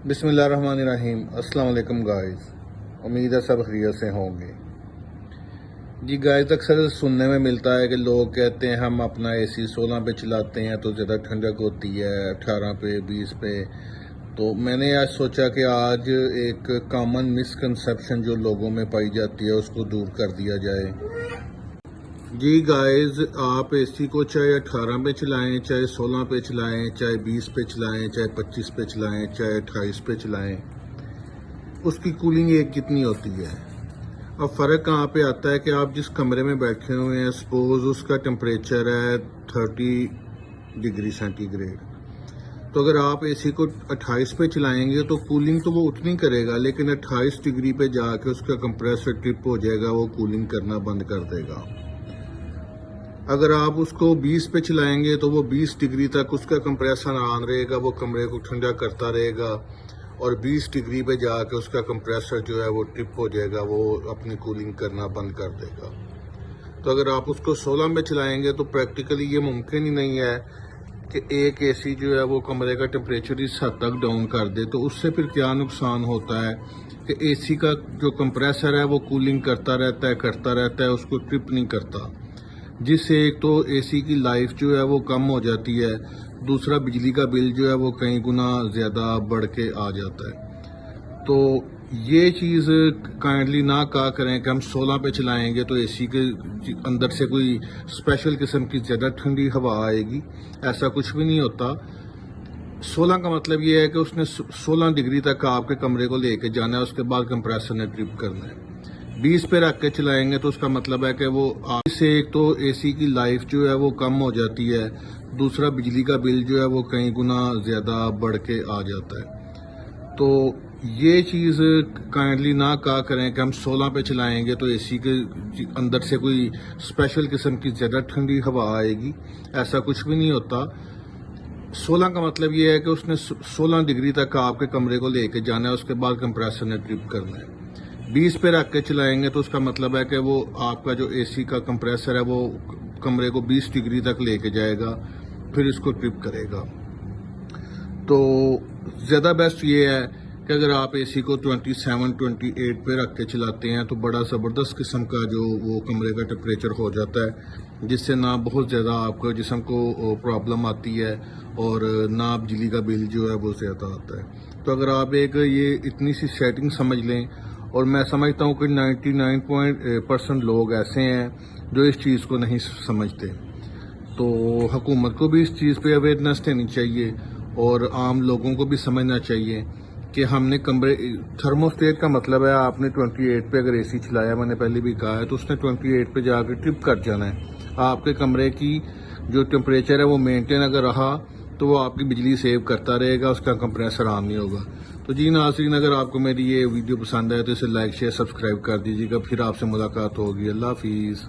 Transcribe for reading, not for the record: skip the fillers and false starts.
بسم اللہ الرحمن الرحیم۔ السلام علیکم گائز، امید ہے سب خیریت سے ہوں گے۔ جی گائز، اکثر سننے میں ملتا ہے کہ لوگ کہتے ہیں ہم اپنا اے سی 16 پہ چلاتے ہیں تو زیادہ ٹھنڈک ہوتی ہے 18 پہ 20 پہ۔ تو میں نے آج سوچا کہ آج ایک کامن مسکنسیپشن جو لوگوں میں پائی جاتی ہے اس کو دور کر دیا جائے۔ جی گائز، آپ اے سی کو چاہے 18 پہ چلائیں، چاہے 16 پہ چلائیں، چاہے 20 پہ چلائیں، چاہے 25 پہ چلائیں، چاہے 28 پہ چلائیں، اس کی کولنگ ایک کتنی ہوتی ہے؟ اب فرق کہاں پہ آتا ہے کہ آپ جس کمرے میں بیٹھے ہوئے ہیں، سپوز اس کا ٹمپریچر ہے 30 ڈگری سینٹی گریڈ، تو اگر آپ اے سی کو 28 پہ چلائیں گے تو کولنگ تو وہ اتنی کرے گا، لیکن 28 ڈگری پہ جا کے اس کا کمپریسر ٹرپ ہو جائے گا، وہ کولنگ کرنا بند کر دے گا۔ اگر آپ اس کو 20 پہ چلائیں گے تو وہ 20 ڈگری تک اس کا کمپریسر آن رہے گا، وہ کمرے کو ٹھنڈا کرتا رہے گا، اور 20 ڈگری پہ جا کے اس کا کمپریسر جو ہے وہ ٹرپ ہو جائے گا، وہ اپنی کولنگ کرنا بند کر دے گا۔ تو اگر آپ اس کو 16 میں چلائیں گے تو پریکٹیکلی یہ ممکن ہی نہیں ہے کہ ایک اے سی جو ہے وہ کمرے کا ٹمپریچر اس حد تک ڈاؤن کر دے۔ تو اس سے پھر کیا نقصان ہوتا ہے کہ اے سی کا جو کمپریسر ہے وہ کولنگ کرتا رہتا ہے، اس کو ٹرپ نہیں کرتا، جس سے ایک تو اے سی کی لائف جو ہے وہ کم ہو جاتی ہے، دوسرا بجلی کا بل جو ہے وہ کئی گنا زیادہ بڑھ کے آ جاتا ہے۔ تو یہ چیز کائنڈلی نہ کہا کریں کہ ہم 16 پہ چلائیں گے تو اے سی کے اندر سے کوئی اسپیشل قسم کی زیادہ ٹھنڈی ہوا آئے گی، ایسا کچھ بھی نہیں ہوتا۔ 16 کا مطلب یہ ہے کہ اس نے 16 ڈگری تک آپ کے کمرے کو لے کے جانا ہے، اس کے بعد کمپریسر نے ٹرپ کرنا ہے۔ 20 پہ رکھ کے چلائیں گے تو اس کا مطلب ہے کہ وہ اس سے ایک تو اے سی کی لائف جو ہے وہ کم ہو جاتی ہے، دوسرا بجلی کا بل جو ہے وہ کئی گنا زیادہ بڑھ کے آ جاتا ہے۔ تو یہ چیز کائنڈلی نہ کہا کریں کہ ہم 16 پہ چلائیں گے تو اے سی کے اندر سے کوئی اسپیشل قسم کی زیادہ ٹھنڈی ہوا آئے گی، ایسا کچھ بھی نہیں ہوتا۔ 16 کا مطلب یہ ہے کہ اس نے 16 ڈگری تک آپ کے کمرے کو لے کے جانا ہے، اس کے بعد کمپریسر نے ٹرپ کرنا ہے۔ 20 پہ رکھ کے چلائیں گے تو اس کا مطلب ہے کہ وہ آپ کا جو اے سی کا کمپریسر ہے وہ کمرے کو 20 ڈگری تک لے کے جائے گا، پھر اس کو ٹرپ کرے گا۔ تو زیادہ بیسٹ یہ ہے کہ اگر آپ اے سی کو 27 28 پہ رکھ کے چلاتے ہیں تو بڑا زبردست قسم کا جو وہ کمرے کا ٹمپریچر ہو جاتا ہے، جس سے نہ بہت زیادہ آپ کو جسم کو پرابلم آتی ہے اور نہ بجلی کا بل جو ہے وہ زیادہ آتا ہے۔ تو اگر آپ ایک یہ اتنی سی سیٹنگ سمجھ لیں، اور میں سمجھتا ہوں کہ 99% لوگ ایسے ہیں جو اس چیز کو نہیں سمجھتے، تو حکومت کو بھی اس چیز پہ اویئرنیس دینی چاہیے اور عام لوگوں کو بھی سمجھنا چاہیے کہ ہم نے کمرے تھرموسٹیٹ کا مطلب ہے آپ نے 28 پہ اگر اے سی چلایا، میں نے پہلے بھی کہا ہے، تو اس نے 28 پہ جا کے ٹرپ کر جانا ہے۔ آپ کے کمرے کی جو ٹمپریچر ہے وہ مینٹین اگر رہا تو وہ آپ کی بجلی سیو کرتا رہے گا، اس کا کمپریسر آن نہیں ہوگا۔ تو جی ناظرین، اگر آپ کو میری یہ ویڈیو پسند ہے تو اسے لائک شیئر سبسکرائب کر دیجیے گا، پھر آپ سے ملاقات ہوگی۔ اللہ حافظ۔